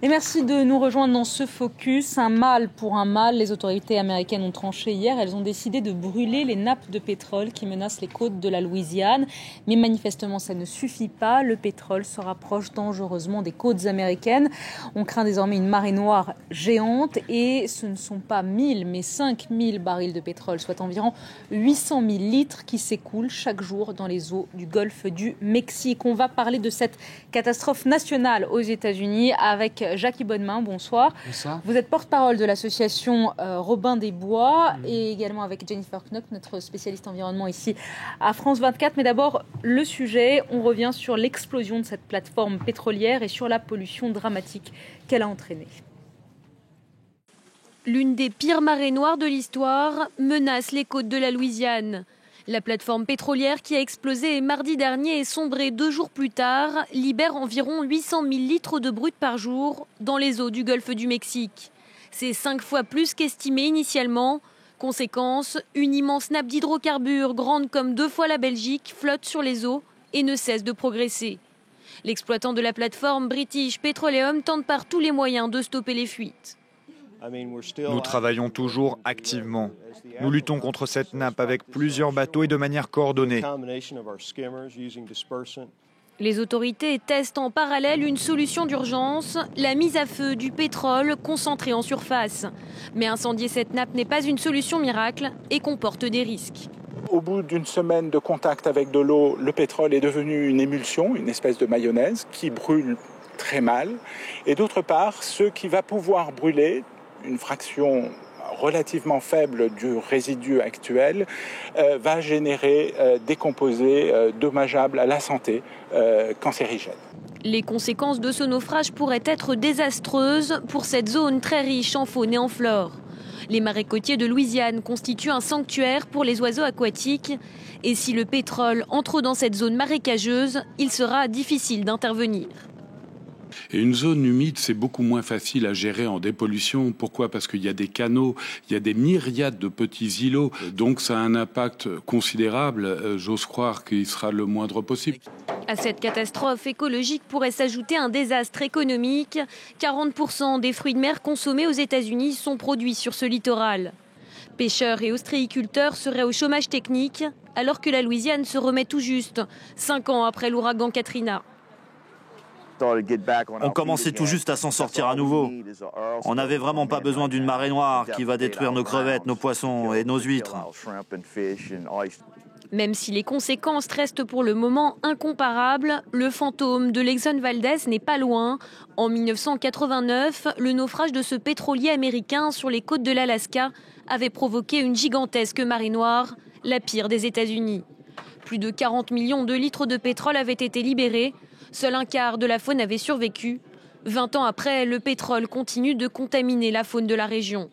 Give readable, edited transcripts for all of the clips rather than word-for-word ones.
Et merci de nous rejoindre dans ce focus. Un mal pour un mal. Les autorités américaines ont tranché hier. Elles ont décidé de brûler les nappes de pétrole qui menacent les côtes de la Louisiane. Mais manifestement, ça ne suffit pas. Le pétrole se rapproche dangereusement des côtes américaines. On craint désormais une marée noire géante. Et ce ne sont pas 1000, mais 5000 barils de pétrole, soit environ 800 000 litres qui s'écoulent chaque jour dans les eaux du golfe du Mexique. On va parler de cette catastrophe nationale aux États-Unis avec Jackie Bonnemain, bonsoir. Bonsoir. Vous êtes porte-parole de l'association Robin des Bois et également avec Jennifer Knock, notre spécialiste environnement ici à France 24. Mais d'abord, le sujet, on revient sur l'explosion de cette plateforme pétrolière et sur la pollution dramatique qu'elle a entraînée. L'une des pires marées noires de l'histoire menace les côtes de la Louisiane. La plateforme pétrolière qui a explosé mardi dernier et sombré 2 jours plus tard libère environ 800 000 litres de brut par jour dans les eaux du golfe du Mexique. C'est 5 fois plus qu'estimé initialement. Conséquence, une immense nappe d'hydrocarbures grande comme 2 fois la Belgique flotte sur les eaux et ne cesse de progresser. L'exploitant de la plateforme British Petroleum tente par tous les moyens de stopper les fuites. Nous travaillons toujours activement. Nous luttons contre cette nappe avec plusieurs bateaux et de manière coordonnée. Les autorités testent en parallèle une solution d'urgence, la mise à feu du pétrole concentré en surface. Mais incendier cette nappe n'est pas une solution miracle et comporte des risques. Au bout d'une semaine de contact avec de l'eau, le pétrole est devenu une émulsion, une espèce de mayonnaise qui brûle très mal. Et d'autre part, ce qui va pouvoir brûler, une fraction relativement faible du résidu actuel, va générer des composés dommageables à la santé, cancérigènes. Les conséquences de ce naufrage pourraient être désastreuses pour cette zone très riche en faune et en flore. Les marais côtiers de Louisiane constituent un sanctuaire pour les oiseaux aquatiques. Et si le pétrole entre dans cette zone marécageuse, il sera difficile d'intervenir. Et une zone humide, c'est beaucoup moins facile à gérer en dépollution. Pourquoi ? Parce qu'il y a des canaux, il y a des myriades de petits îlots. Donc ça a un impact considérable. J'ose croire qu'il sera le moindre possible. À cette catastrophe écologique pourrait s'ajouter un désastre économique. 40% des fruits de mer consommés aux États-Unis sont produits sur ce littoral. Pêcheurs et ostréiculteurs seraient au chômage technique, alors que la Louisiane se remet tout juste, 5 ans après l'ouragan Katrina. On commençait tout juste à s'en sortir à nouveau. On n'avait vraiment pas besoin d'une marée noire qui va détruire nos crevettes, nos poissons et nos huîtres. Même si les conséquences restent pour le moment incomparables, le fantôme de l'Exxon Valdez n'est pas loin. En 1989, le naufrage de ce pétrolier américain sur les côtes de l'Alaska avait provoqué une gigantesque marée noire, la pire des États-Unis. Plus de 40 millions de litres de pétrole avaient été libérés. Seul un quart de la faune avait survécu. 20 ans après, le pétrole continue de contaminer la faune de la région.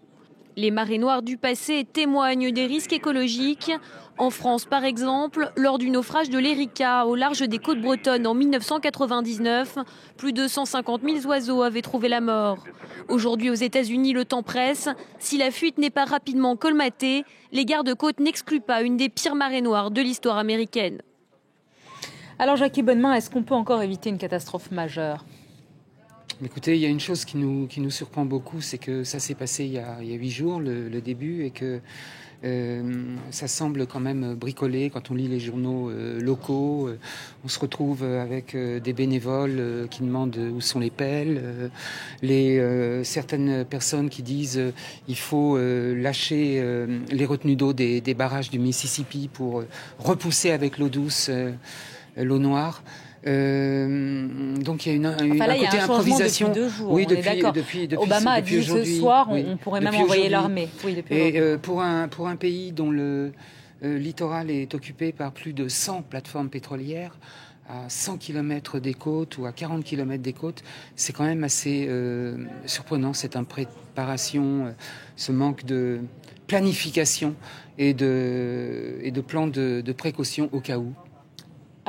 Les marées noires du passé témoignent des risques écologiques. En France, par exemple, lors du naufrage de l'Erika au large des côtes bretonnes en 1999, plus de 150 000 oiseaux avaient trouvé la mort. Aujourd'hui, aux États-Unis, le temps presse. Si la fuite n'est pas rapidement colmatée, les gardes-côtes n'excluent pas une des pires marées noires de l'histoire américaine. Alors Jackie Bonnemain, est-ce qu'on peut encore éviter une catastrophe majeure ? Écoutez, il y a une chose qui nous surprend beaucoup, c'est que ça s'est passé il y a 8 jours, le début, et que ça semble quand même bricolé. Quand on lit les journaux locaux, on se retrouve avec des bénévoles qui demandent où sont les pelles, certaines personnes qui disent il faut lâcher les retenues d'eau des barrages du Mississippi pour repousser avec l'eau douce l'eau noire. Donc il y a un côté improvisation. Depuis 2 jours. Oui, depuis Obama a dit ce soir, on pourrait même envoyer l'armée. Oui, pour un pays dont le littoral est occupé par plus de 100 plateformes pétrolières, à 100 km des côtes ou à 40 km des côtes, c'est quand même assez surprenant cette impréparation, ce manque de planification et de plans de précaution au cas où.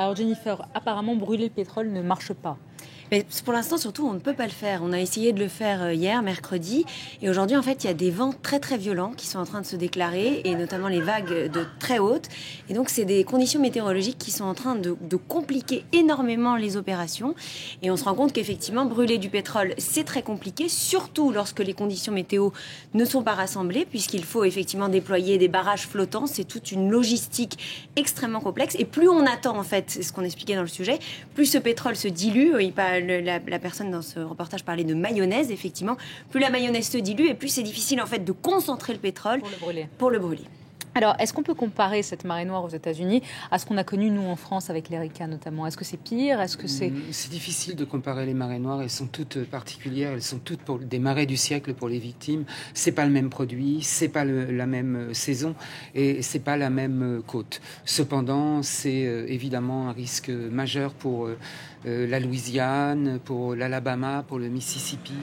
Alors Jennifer, apparemment brûler le pétrole ne marche pas. Mais pour l'instant, surtout, on ne peut pas le faire. On a essayé de le faire hier, mercredi, et aujourd'hui, en fait, il y a des vents très très violents qui sont en train de se déclarer, et notamment les vagues de très hautes. Et donc, c'est des conditions météorologiques qui sont en train de compliquer énormément les opérations. Et on se rend compte qu'effectivement, brûler du pétrole, c'est très compliqué, surtout lorsque les conditions météo ne sont pas rassemblées, puisqu'il faut effectivement déployer des barrages flottants. C'est toute une logistique extrêmement complexe. Et plus on attend, en fait, c'est ce qu'on expliquait dans le sujet, plus ce pétrole se dilue. La personne dans ce reportage parlait de mayonnaise, effectivement. Plus la mayonnaise se dilue et plus c'est difficile, en fait, de concentrer le pétrole pour le brûler. Alors, est-ce qu'on peut comparer cette marée noire aux États-Unis à ce qu'on a connu, nous, en France, avec l'Erika, notamment? Est-ce que c'est pire? Est-ce que c'est... C'est difficile de comparer les marées noires. Elles sont toutes particulières. Elles sont toutes pour des marées du siècle pour les victimes. C'est pas le même produit, c'est pas la même saison et c'est pas la même côte.Cependant, c'est évidemment un risque majeur pour la Louisiane, pour l'Alabama, pour le Mississippi,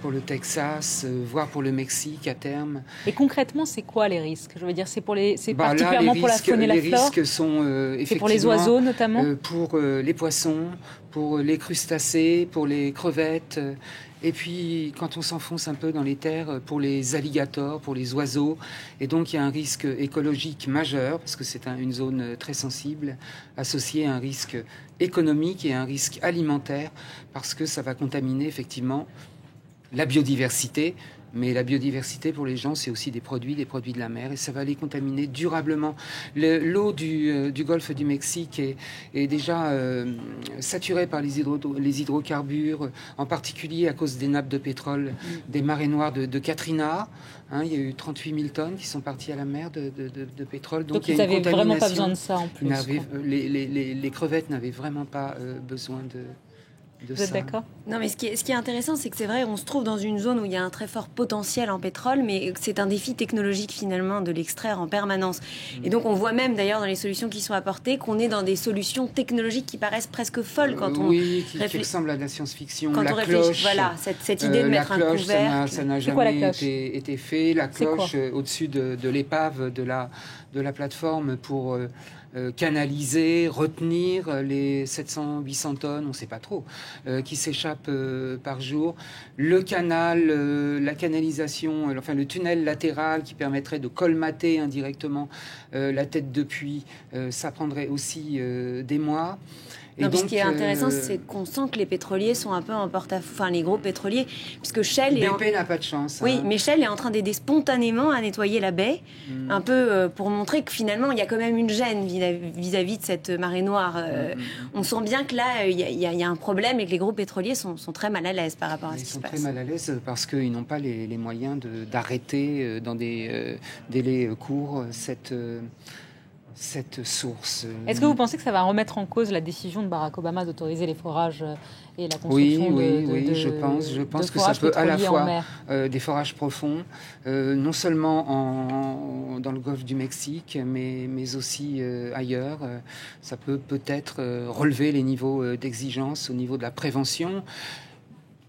pour le Texas, voire pour le Mexique à terme. Et concrètement, c'est quoi les risques? Je veux dire, c'est particulièrement pour la faune et la flore. Les risques sont effectivement... C'est pour les oiseaux notamment pour les poissons, pour les crustacés, pour les crevettes... Et puis, quand on s'enfonce un peu dans les terres, pour les alligators, pour les oiseaux. Et donc, il y a un risque écologique majeur, parce que c'est une zone très sensible, associé à un risque économique et à un risque alimentaire, parce que ça va contaminer effectivement la biodiversité. Mais la biodiversité, pour les gens, c'est aussi des produits de la mer, et ça va les contaminer durablement. L'eau du golfe du Mexique est déjà saturée par les hydrocarbures, en particulier à cause des nappes de pétrole, des marées noires de Katrina. Il y a eu 38 000 tonnes qui sont parties à la mer de pétrole. Donc ils n'avaient vraiment pas besoin de ça en plus. Les crevettes n'avaient vraiment pas besoin de Vous êtes d'accord? Non, mais ce qui est intéressant, c'est que c'est vrai, on se trouve dans une zone où il y a un très fort potentiel en pétrole, mais c'est un défi technologique finalement de l'extraire en permanence. Et donc on voit même d'ailleurs dans les solutions qui sont apportées qu'on est dans des solutions technologiques qui paraissent presque folles quand on qui ressemblent à de la science-fiction. Quand on réfléchit, voilà, cette idée de mettre un couvercle. Ça n'a jamais été fait. La cloche au-dessus de l'épave de la plateforme pour canaliser, retenir les 700-800 tonnes, on ne sait pas trop, qui s'échappent par jour. Le canal, la canalisation, le tunnel latéral qui permettrait de colmater indirectement la tête de puits, ça prendrait aussi des mois. Non, donc, ce qui est intéressant, c'est qu'on sent que les pétroliers sont un peu en porte-à-faux, les gros pétroliers, puisque Shell BP n'a pas de chance. Oui, mais Shell est en train d'aider spontanément à nettoyer la baie, un peu pour montrer que finalement, il y a quand même une gêne vis-à-vis de cette marée noire. On sent bien que là, il y a un problème et que les gros pétroliers sont très mal à l'aise par rapport à ce qui se passe. Ils sont très mal à l'aise parce qu'ils n'ont pas les moyens d'arrêter dans des délais courts cette source. Est-ce que vous pensez que ça va remettre en cause la décision de Barack Obama d'autoriser les forages et la construction Oui, je pense que ça peut à la fois des forages profonds, non seulement dans le golfe du Mexique, mais aussi ailleurs. Ça peut-être relever les niveaux d'exigence au niveau de la prévention.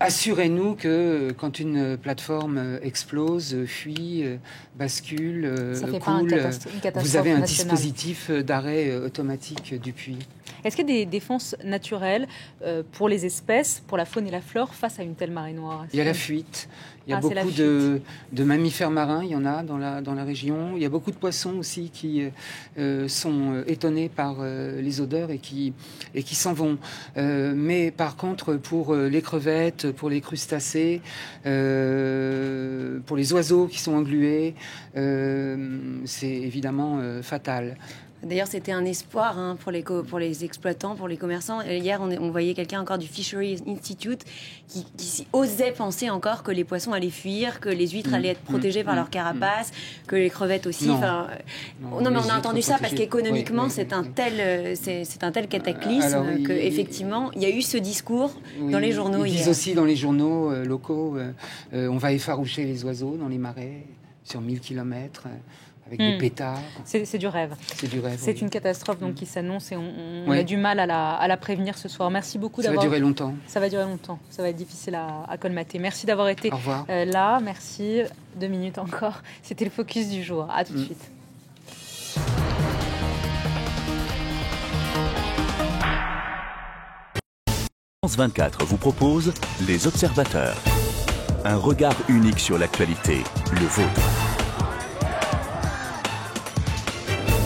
Assurez-nous que quand une plateforme explose, fuit, bascule, coule, vous avez un dispositif d'arrêt automatique du puits. Est-ce qu'il y a des défenses naturelles pour les espèces, pour la faune et la flore face à une telle marée noire? Il y a la fuite. Il y a beaucoup de mammifères marins, il y en a dans la région. Il y a beaucoup de poissons aussi qui sont étonnés par les odeurs et qui s'en vont. Mais par contre, pour les crevettes, pour les crustacés, pour les oiseaux qui sont englués, c'est évidemment fatal. D'ailleurs, c'était un espoir pour les exploitants, pour les commerçants. Hier, on voyait quelqu'un encore du Fisheries Institute qui osait penser encore que les poissons allaient fuir, que les huîtres allaient être protégées par leur carapace, que les crevettes aussi. Non, mais on a entendu ça parce qu'économiquement, c'est un tel cataclysme qu'effectivement, il y a eu ce discours dans les journaux hier. Ils disent aussi dans les journaux locaux, on va effaroucher les oiseaux dans les marais sur 1000 kilomètres. Avec des pétards. C'est du rêve. C'est du rêve. C'est une catastrophe donc qui s'annonce et on a du mal à la prévenir ce soir. Merci beaucoup d'avoir. Ça va durer longtemps. Ça va durer longtemps. Ça va être difficile à colmater. Merci d'avoir été là. Merci. 2 minutes encore. C'était le focus du jour. À tout de suite. France 24 vous propose Les Observateurs. Un regard unique sur l'actualité, le vôtre.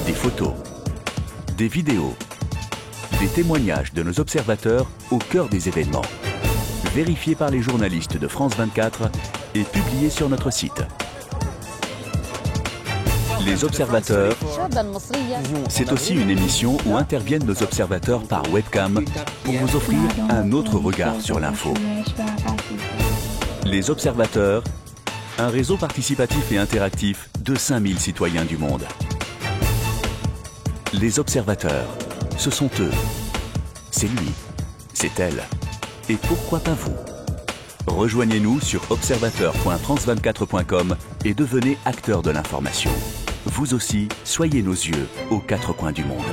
Des photos, des vidéos, des témoignages de nos observateurs au cœur des événements. Vérifiés par les journalistes de France 24 et publiés sur notre site. Les Observateurs, c'est aussi une émission où interviennent nos observateurs par webcam pour vous offrir un autre regard sur l'info. Les Observateurs, un réseau participatif et interactif de 5000 citoyens du monde. Les Observateurs, ce sont eux, c'est lui, c'est elle, et pourquoi pas vous? Rejoignez-nous sur observateur.france24.com et devenez acteur de l'information. Vous aussi, soyez nos yeux aux quatre coins du monde.